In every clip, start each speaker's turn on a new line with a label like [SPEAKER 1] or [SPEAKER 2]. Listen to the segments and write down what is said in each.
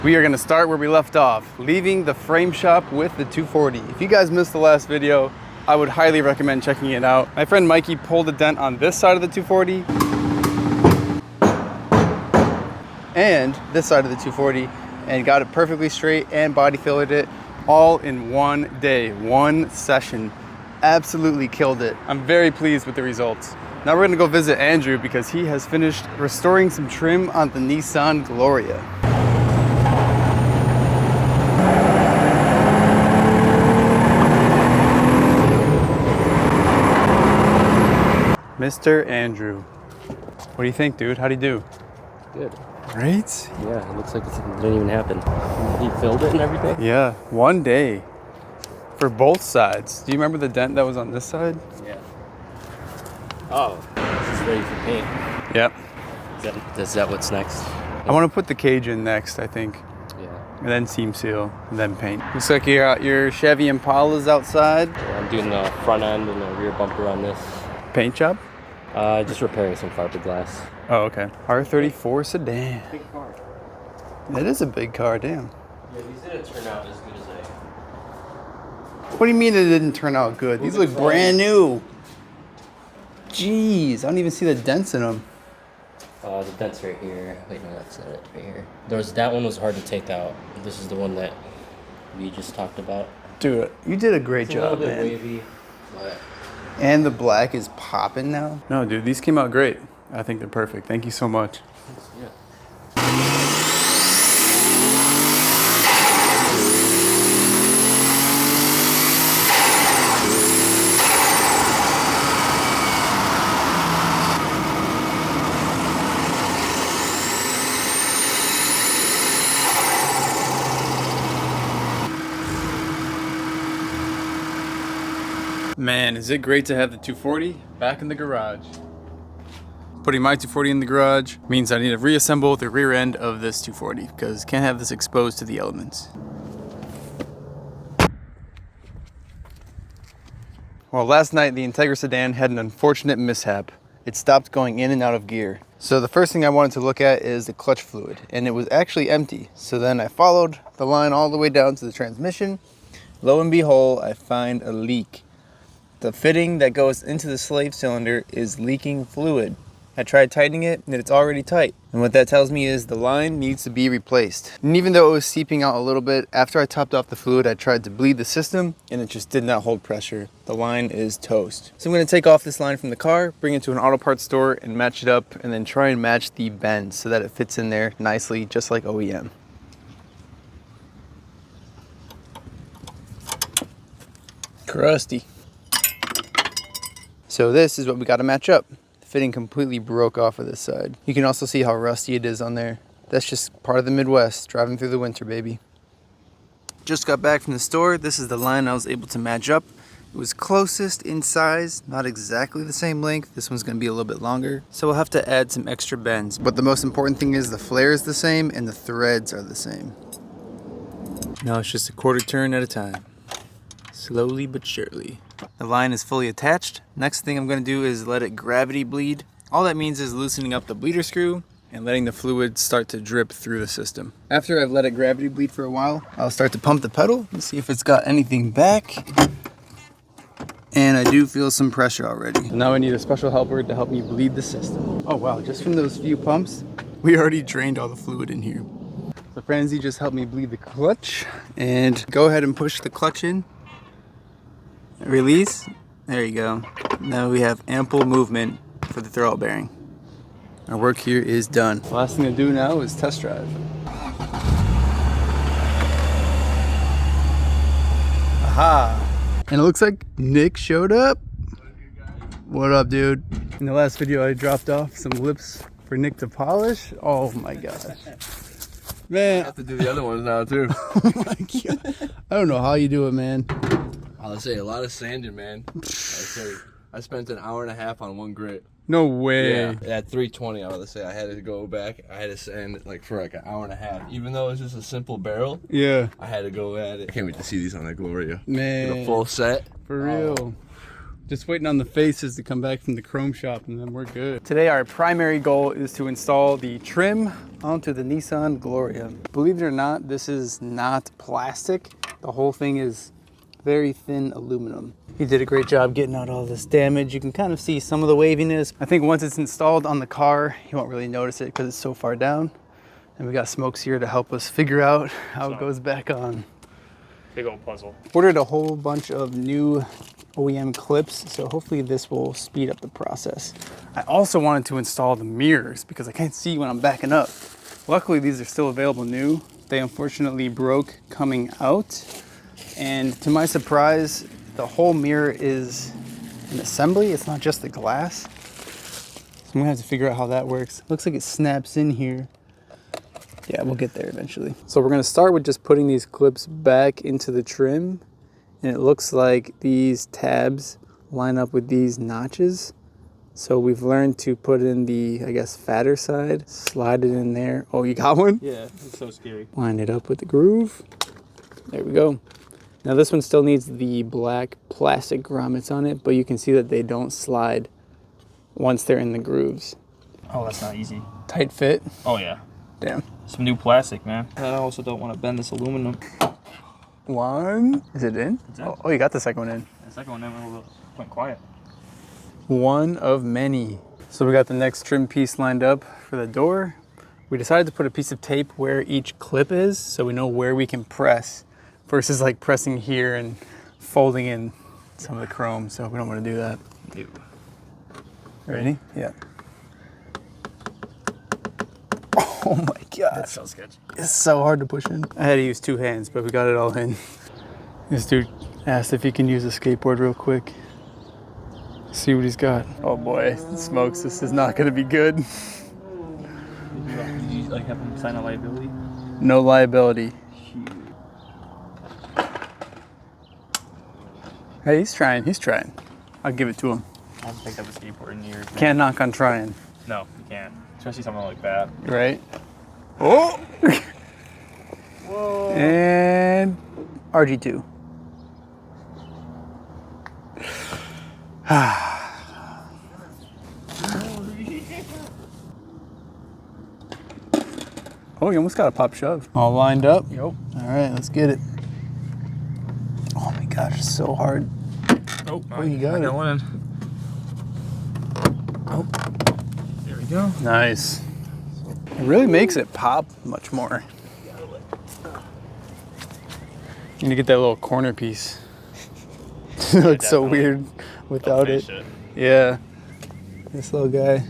[SPEAKER 1] We are gonna start where we left off, leaving the frame shop with the 240. If you guys missed the last video, I would highly recommend checking it out. My friend Mikey pulled a dent on this side of the 240 and this side of the 240 and got it perfectly straight and body filleted it all in one day, one session. Absolutely killed it. I'm very pleased with the results. Now we're gonna go visit Andrew because he has finished restoring some trim on the Nissan Gloria. Mr. Andrew. What do you think, dude? How'd he do?
[SPEAKER 2] Good.
[SPEAKER 1] Right?
[SPEAKER 2] Yeah, it looks like it didn't even happen. He filled it and everything?
[SPEAKER 1] Yeah, one day. For both sides. Do you remember the dent that was on this side?
[SPEAKER 2] Yeah. Oh, this is ready for paint.
[SPEAKER 1] Yep.
[SPEAKER 2] Is that what's next?
[SPEAKER 1] I want to put the cage in next, I think.
[SPEAKER 2] Yeah.
[SPEAKER 1] And then seam seal, and then paint. Looks like your Chevy Impala's outside.
[SPEAKER 2] Yeah, I'm doing the front end and the rear bumper on this.
[SPEAKER 1] Paint job?
[SPEAKER 2] Just repairing some fiberglass.
[SPEAKER 1] Oh, okay. R34 sedan.
[SPEAKER 2] Big car.
[SPEAKER 1] That is a big car, damn.
[SPEAKER 2] Yeah, these didn't turn out as good as
[SPEAKER 1] What do you mean it didn't turn out good? These look brand new. Jeez, I don't even see the dents in them.
[SPEAKER 2] The dent's right here. Wait, no, that's not it. Right here. That one was hard to take out. This is the one that we just talked about.
[SPEAKER 1] Dude, you did a great
[SPEAKER 2] It's
[SPEAKER 1] job,
[SPEAKER 2] a little bit
[SPEAKER 1] man.
[SPEAKER 2] wavy, but
[SPEAKER 1] And the black is popping now. No, dude, these came out great. I think they're perfect. Thank you so much.
[SPEAKER 2] yeah.
[SPEAKER 1] Man, is it great to have the 240 back in the garage. Putting my 240 in the garage means I need to reassemble the rear end of this 240 because can't have this exposed to the elements. Well, last night the Integra sedan had an unfortunate mishap. It stopped going in and out of gear. So the first thing I wanted to look at is the clutch fluid, and it was actually empty. So then I followed the line all the way down to the transmission. Lo and behold, I find a leak. The fitting that goes into the slave cylinder is leaking fluid. I tried tightening it and it's already tight. And what that tells me is the line needs to be replaced. And even though it was seeping out a little bit, after I topped off the fluid, I tried to bleed the system and it just did not hold pressure. The line is toast. So I'm gonna take off this line from the car, bring it to an auto parts store and match it up and then try and match the bend so that it fits in there nicely, just like OEM. Crusty. So this is what we got to match up. The fitting completely broke off of this side. You can also see how rusty it is on there. That's just part of the Midwest, driving through the winter, baby. Just got back from the store. This is the line I was able to match up. It was closest in size, not exactly the same length. This one's gonna be a little bit longer. So we'll have to add some extra bends. But the most important thing is the flare is the same and the threads are the same. Now it's just a quarter turn at a time. Slowly but surely. The line is fully attached. Next thing I'm going to do is let it gravity bleed. All that means is loosening up the bleeder screw and letting the fluid start to drip through the system. After I've let it gravity bleed for a while, I'll start to pump the pedal and see if it's got anything back. And I do feel some pressure already. Now I need a special helper to help me bleed the system. Oh wow, just from those few pumps, we already drained all the fluid in here. So Franzi just helped me bleed the clutch and go ahead and push the clutch in. Release. There you go. Now we have ample movement for the throttle bearing. Our work here is done. The last thing to do now is test drive. Aha! And it looks like Nick showed up. What up, dude? In the last video I dropped off some lips for Nick to polish. Oh my gosh. Man.
[SPEAKER 3] I have to do the other ones now too.
[SPEAKER 1] Oh my god. I don't know how you do it, man.
[SPEAKER 3] I'll say a lot of sanding, man. I spent an hour and a half on one grit.
[SPEAKER 1] No way.
[SPEAKER 3] Yeah, at 320, I would say I had to go back. I had to sand it like for like an hour and a half. Even though it's just a simple barrel,
[SPEAKER 1] Yeah.
[SPEAKER 3] I had to go at it. I can't wait to see these on the Gloria.
[SPEAKER 1] Man.
[SPEAKER 3] With a full set.
[SPEAKER 1] For real. Just waiting on the faces to come back from the chrome shop and then we're good. Today our primary goal is to install the trim onto the Nissan Gloria. Believe it or not, this is not plastic. The whole thing is very thin aluminum. He did a great job getting out all this damage. You can kind of see some of the waviness. I think once it's installed on the car, you won't really notice it because it's so far down. And we got Smokes here to help us figure out how it goes back on.
[SPEAKER 4] Big old puzzle.
[SPEAKER 1] Ordered a whole bunch of new OEM clips, so hopefully this will speed up the process. I also wanted to install the mirrors because I can't see when I'm backing up. Luckily, these are still available new. They unfortunately broke coming out. And to my surprise, the whole mirror is an assembly. It's not just the glass. So I'm gonna have to figure out how that works. Looks like it snaps in here. Yeah, we'll get there eventually. So we're gonna start with just putting these clips back into the trim. And it looks like these tabs line up with these notches. So we've learned to put in the, I guess, fatter side, slide it in there. Oh, you got one?
[SPEAKER 4] Yeah, it's so scary.
[SPEAKER 1] Line it up with the groove. There we go. Now this one still needs the black plastic grommets on it, but you can see that they don't slide once they're in the grooves.
[SPEAKER 4] Oh, that's not easy.
[SPEAKER 1] Tight fit.
[SPEAKER 4] Oh, yeah.
[SPEAKER 1] Damn.
[SPEAKER 4] Some new plastic, man. I also don't want to bend this aluminum.
[SPEAKER 1] One. Is it in?
[SPEAKER 4] It's in.
[SPEAKER 1] Oh, you got the second one in.
[SPEAKER 4] The second one went quiet.
[SPEAKER 1] One of many. So we got the next trim piece lined up for the door. We decided to put a piece of tape where each clip is so we know where we can press versus like pressing here and folding in some of the chrome. So we don't want to do that.
[SPEAKER 4] Ew.
[SPEAKER 1] Ready? Yeah. Oh my God.
[SPEAKER 4] That's so sketchy.
[SPEAKER 1] It's so hard to push in. I had to use two hands, but we got it all in. This dude asked if he can use a skateboard real quick. See what he's got. Oh boy, Smokes, this is not gonna be good.
[SPEAKER 4] Did you like have him sign a liability?
[SPEAKER 1] No liability. Hey, he's trying. I'll give it to him.
[SPEAKER 4] I haven't picked up a skateboard in years.
[SPEAKER 1] Can't knock on trying.
[SPEAKER 4] No, you can't. Especially something like that.
[SPEAKER 1] Right? Oh!
[SPEAKER 4] Whoa.
[SPEAKER 1] And RG2. Oh, you almost got a pop shove. All lined up?
[SPEAKER 4] Yep.
[SPEAKER 1] All right, let's get it. Oh my gosh, it's so hard.
[SPEAKER 4] Oh,
[SPEAKER 1] you got it.
[SPEAKER 4] One in. Oh, there we go.
[SPEAKER 1] Nice. It really makes it pop much more. You need to get that little corner piece. It looks so weird without it. Yeah. This little guy.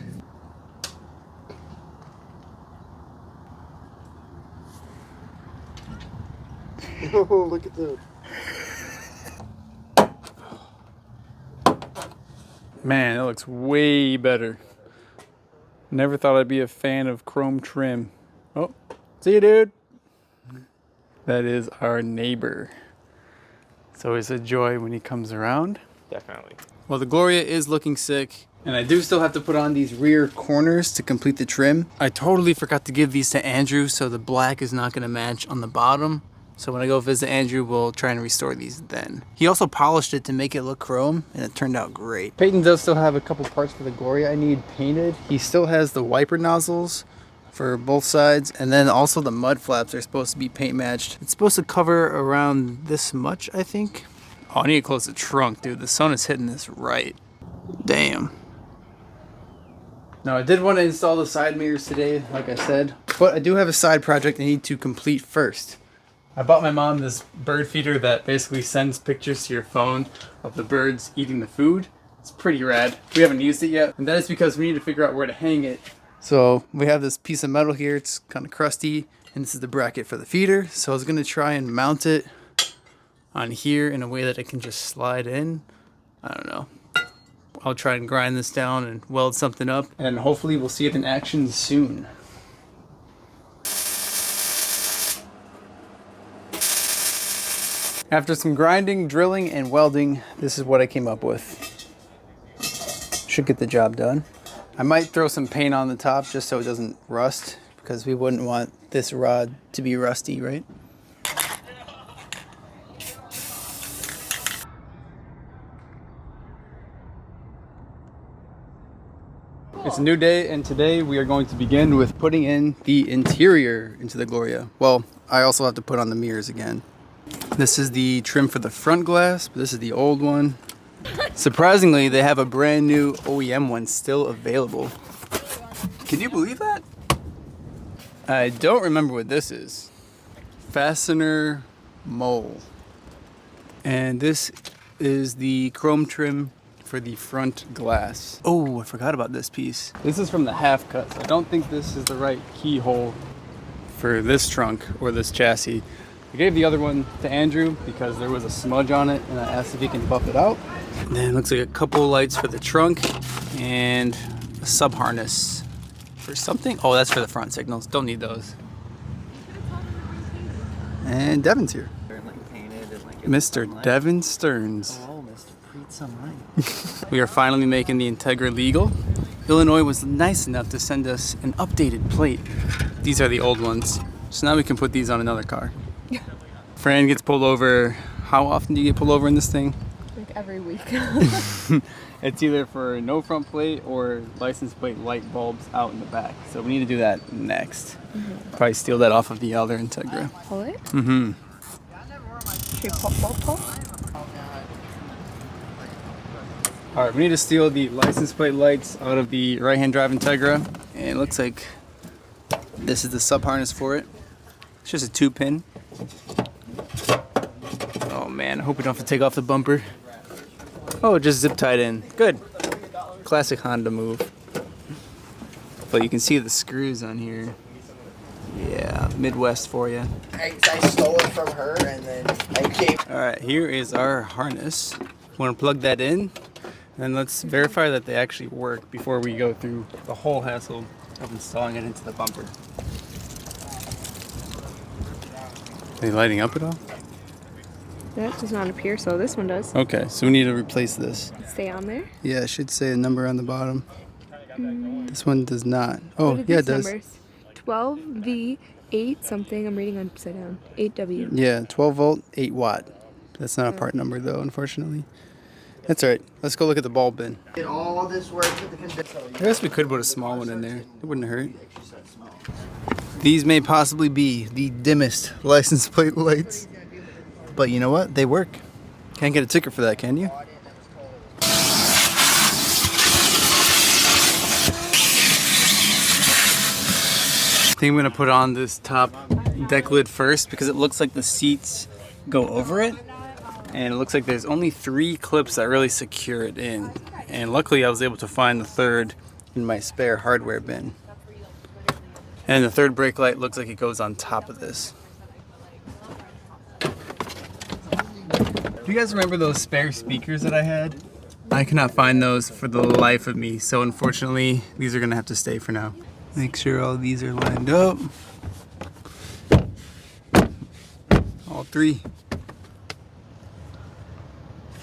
[SPEAKER 3] Oh, look at that.
[SPEAKER 1] Man, it looks way better. Never thought I'd be a fan of chrome trim. Oh, see you, dude. That is our neighbor. It's always a joy when he comes around.
[SPEAKER 4] Definitely.
[SPEAKER 1] Well, the Gloria is looking sick, and I do still have to put on these rear corners to complete the trim. I totally forgot to give these to Andrew, so the black is not gonna match on the bottom. So when I go visit Andrew, we'll try and restore these then. He also polished it to make it look chrome, and it turned out great. Peyton does still have a couple parts for the Gloria I need painted. He still has the wiper nozzles for both sides, and then also the mud flaps are supposed to be paint matched. It's supposed to cover around this much, I think. Oh, I need to close the trunk, dude. The sun is hitting this right. Damn. Now, I did want to install the side mirrors today, like I said, but I do have a side project I need to complete first. I bought my mom this bird feeder that basically sends pictures to your phone of the birds eating the food. It's pretty rad. We haven't used it yet, and that is because we need to figure out where to hang it. So we have this piece of metal here. It's kind of crusty, and this is the bracket for the feeder. So I was gonna try and mount it on here in a way that it can just slide in. I don't know. I'll try and grind this down and weld something up, and hopefully we'll see it in action soon. After some grinding, drilling, and welding, this is what I came up with. Should get the job done. I might throw some paint on the top just so it doesn't rust, because we wouldn't want this rod to be rusty, right? It's a new day, and today we are going to begin with putting in the interior into the Gloria. Well, I also have to put on the mirrors again. This is the trim for the front glass, but this is the old one. Surprisingly, they have a brand new OEM one still available. Can you believe that? I don't remember what this is. Fastener mole. And this is the chrome trim for the front glass. Oh, I forgot about this piece. This is from the half cut, so I don't think this is the right keyhole for this trunk or this chassis. I gave the other one to Andrew because there was a smudge on it and I asked if he can buff it out. And then it looks like a couple lights for the trunk and a sub harness for something. Oh, that's for the front signals. Don't need those. And Devin's here. Mr. Devin Stearns.
[SPEAKER 5] Oh, Mr. Pizza Mike.
[SPEAKER 1] We are finally making the Integra legal. Illinois was nice enough to send us an updated plate. These are the old ones. So now we can put these on another car. Fran gets pulled over. How often do you get pulled over in this thing?
[SPEAKER 6] Like every week.
[SPEAKER 1] It's either for no front plate or license plate light bulbs out in the back. So we need to do that next. Probably steal that off of the other Integra.
[SPEAKER 6] Pull it?
[SPEAKER 1] Mm-hmm.
[SPEAKER 6] Should we pull?
[SPEAKER 1] All right, we need to steal the license plate lights out of the right-hand drive Integra. And it looks like this is the sub harness for it. It's just a 2-pin. Oh man, I hope we don't have to take off the bumper. Oh, just zip tied in. Good. Classic Honda move. But you can see the screws on here. Yeah, Midwest for you.
[SPEAKER 5] I stole it from her and then I gave.
[SPEAKER 1] All right, here is our harness. We want to plug that in, and let's verify that they actually work before we go through the whole hassle of installing it into the bumper. Are they lighting up at all?
[SPEAKER 6] That does not appear, so this one does.
[SPEAKER 1] Okay, so we need to replace this.
[SPEAKER 6] Stay on there.
[SPEAKER 1] Yeah, it should say a number on the bottom. This one does not. Oh,
[SPEAKER 6] What are
[SPEAKER 1] yeah, it
[SPEAKER 6] these
[SPEAKER 1] does.
[SPEAKER 6] numbers? 12V 8 something. I'm reading upside down. 8W.
[SPEAKER 1] Yeah, 12 volt, 8 watt. That's not a part number though, unfortunately. That's all right. Let's go look at the bulb bin.
[SPEAKER 5] Did all this work with the condenser.
[SPEAKER 1] I guess we could put a small one in there. It wouldn't hurt. These may possibly be the dimmest license plate lights. But you know what? They work. Can't get a ticket for that, can you? I think I'm going to put on this top deck lid first because it looks like the seats go over it. And it looks like there's only 3 clips that really secure it in. And luckily I was able to find the third in my spare hardware bin. And the third brake light looks like it goes on top of this. Do you guys remember those spare speakers that I had? I cannot find those for the life of me, so unfortunately these are gonna have to stay for now. Make sure all these are lined up. All 3.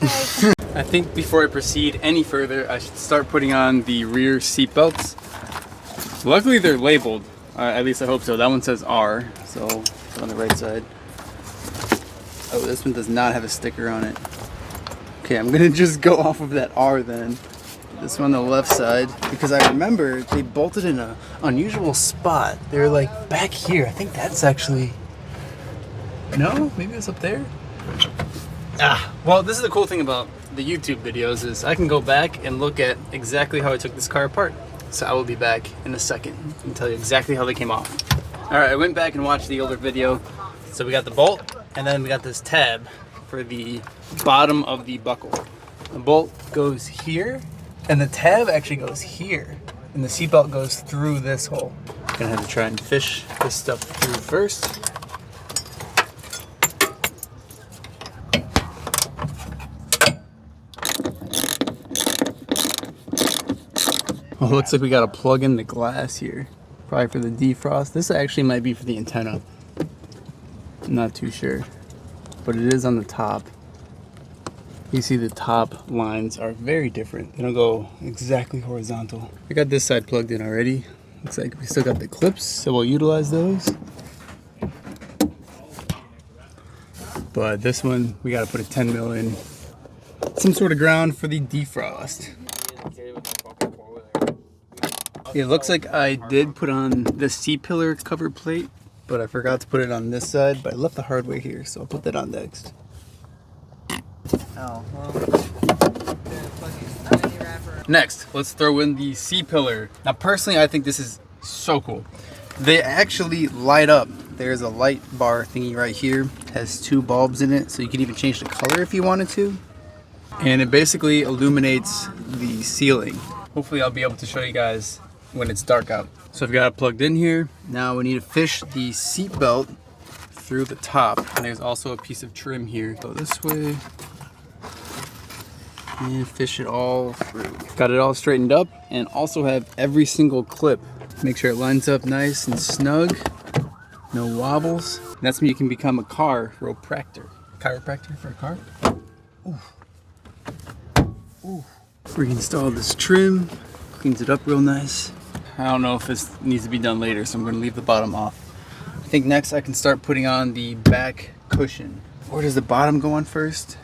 [SPEAKER 1] I think before I proceed any further, I should start putting on the rear seat belts. Luckily they're labeled, at least I hope so. That one says R, so it's on the right side. Oh, this one does not have a sticker on it. Okay, I'm gonna just go off of that R then. This one on the left side, because I remember they bolted in an unusual spot. They were like back here. I think that's actually, no, maybe it's up there. Well, this is the cool thing about the YouTube videos is I can go back and look at exactly how I took this car apart. So I will be back in a second and tell you exactly how they came off. All right, I went back and watched the older video. So we got the bolt, and then we got this tab for the bottom of the buckle. The bolt goes here, and the tab actually goes here, and the seatbelt goes through this hole. Gonna have to try and fish this stuff through first. Oh, looks like we gotta plug in the glass here. Probably for the defrost. This actually might be for the antenna. I'm not too sure, but it is on the top. You see the top lines are very different. They don't go exactly horizontal. I got this side plugged in already. Looks like we still got the clips, so we'll utilize those. But this one, we gotta put a 10 mil in. Some sort of ground for the defrost. It looks like I did put on the C-pillar cover plate, but I forgot to put it on this side, but I left the hardware here, so I'll put that on next.
[SPEAKER 5] Oh, well.
[SPEAKER 1] Next, let's throw in the C-pillar. Now, personally, I think this is so cool. They actually light up. There's a light bar thingy right here. It has 2 bulbs in it, so you can even change the color if you wanted to. And it basically illuminates the ceiling. Hopefully, I'll be able to show you guys when it's dark out. So I've got it plugged in here. Now we need to fish the seat belt through the top. And there's also a piece of trim here. Go this way. And fish it all through. Got it all straightened up and also have every single clip. Make sure it lines up nice and snug. No wobbles. And that's when you can become a chiropractor. Chiropractor for a car? Ooh. Ooh. Reinstall this trim. Cleans it up real nice. I don't know if this needs to be done later, so I'm going to leave the bottom off. I think next I can start putting on the back cushion. Or does the bottom go on first?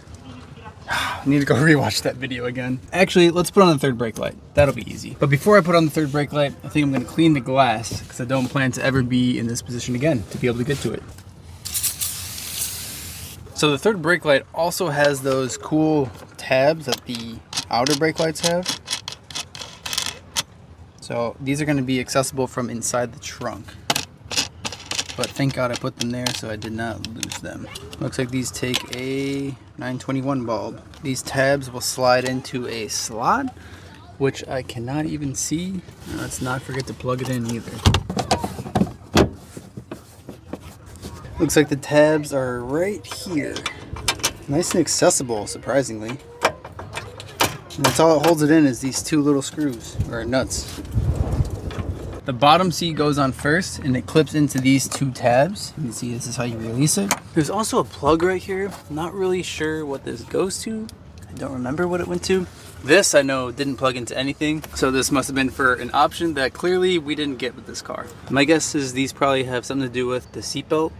[SPEAKER 1] I need to go rewatch that video again. Actually, let's put on the third brake light. That'll be easy. But before I put on the third brake light, I think I'm gonna clean the glass because I don't plan to ever be in this position again to be able to get to it. So the third brake light also has those cool tabs that the outer brake lights have. So these are gonna be accessible from inside the trunk. But thank God I put them there so I did not lose them. Looks like these take a 921 bulb. These tabs will slide into a slot, which I cannot even see. And let's not forget to plug it in either. Looks like the tabs are right here. Nice and accessible, surprisingly. And that's all that holds it in is these 2 little screws, or nuts. The bottom seat goes on first and it clips into these 2 tabs. You can see this is how you release it. There's also a plug right here. I'm not really sure what this goes to. I don't remember what it went to. This I know didn't plug into anything. So this must have been for an option that clearly we didn't get with this car. My guess is these probably have something to do with the seatbelt.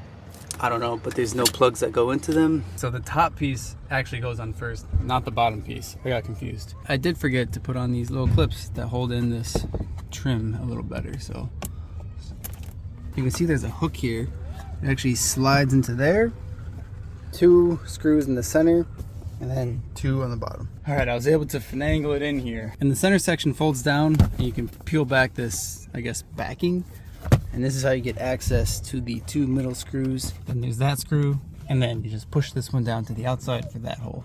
[SPEAKER 1] I don't know, but there's no plugs that go into them. So the top piece actually goes on first, not the bottom piece. I got confused. I did forget to put on these little clips that hold in this trim a little better. So you can see there's a hook here. It actually slides into there. 2 screws in the center and then 2 on the bottom. All right, I was able to finagle it in here. And the center section folds down and you can peel back this, I guess, backing. And this is how you get access to the 2 middle screws. Then there's that screw, and then you just push this one down to the outside for that hole.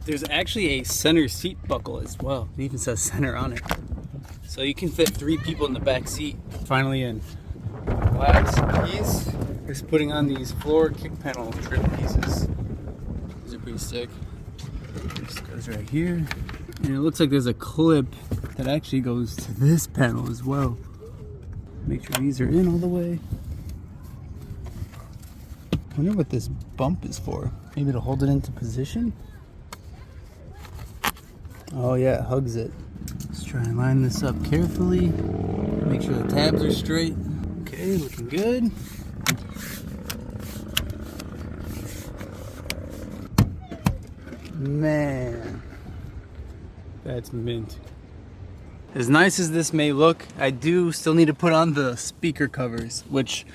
[SPEAKER 1] There's actually a center seat buckle as well. It even says center on it. So you can fit 3 people in the back seat. Finally in. Last piece is putting on these floor kick panel trim pieces. These are pretty sick. This goes right here. And it looks like there's a clip that actually goes to this panel as well. Make sure these are in all the way. I wonder what this bump is for. Maybe to hold it into position? Oh yeah, it hugs it. Let's try and line this up carefully. Make sure the tabs are straight. Okay, looking good. Man, that's mint. As nice as this may look, I do still need to put on the speaker covers, which,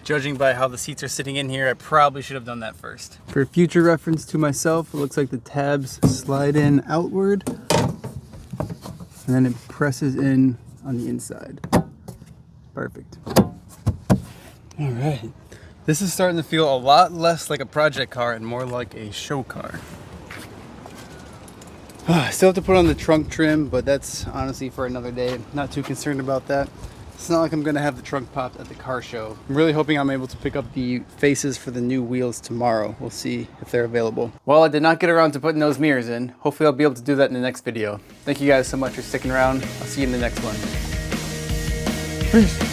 [SPEAKER 1] judging by how the seats are sitting in here, I probably should have done that first. For future reference to myself, it looks like the tabs slide in outward, and then it presses in on the inside. Perfect. All right. This is starting to feel a lot less like a project car and more like a show car. I still have to put on the trunk trim, but that's honestly for another day. Not too concerned about that. It's not like I'm gonna have the trunk popped at the car show. I'm really hoping I'm able to pick up the faces for the new wheels tomorrow. We'll see if they're available. Well, I did not get around to putting those mirrors in. Hopefully I'll be able to do that in the next video. Thank you guys so much for sticking around. I'll see you in the next one. Peace.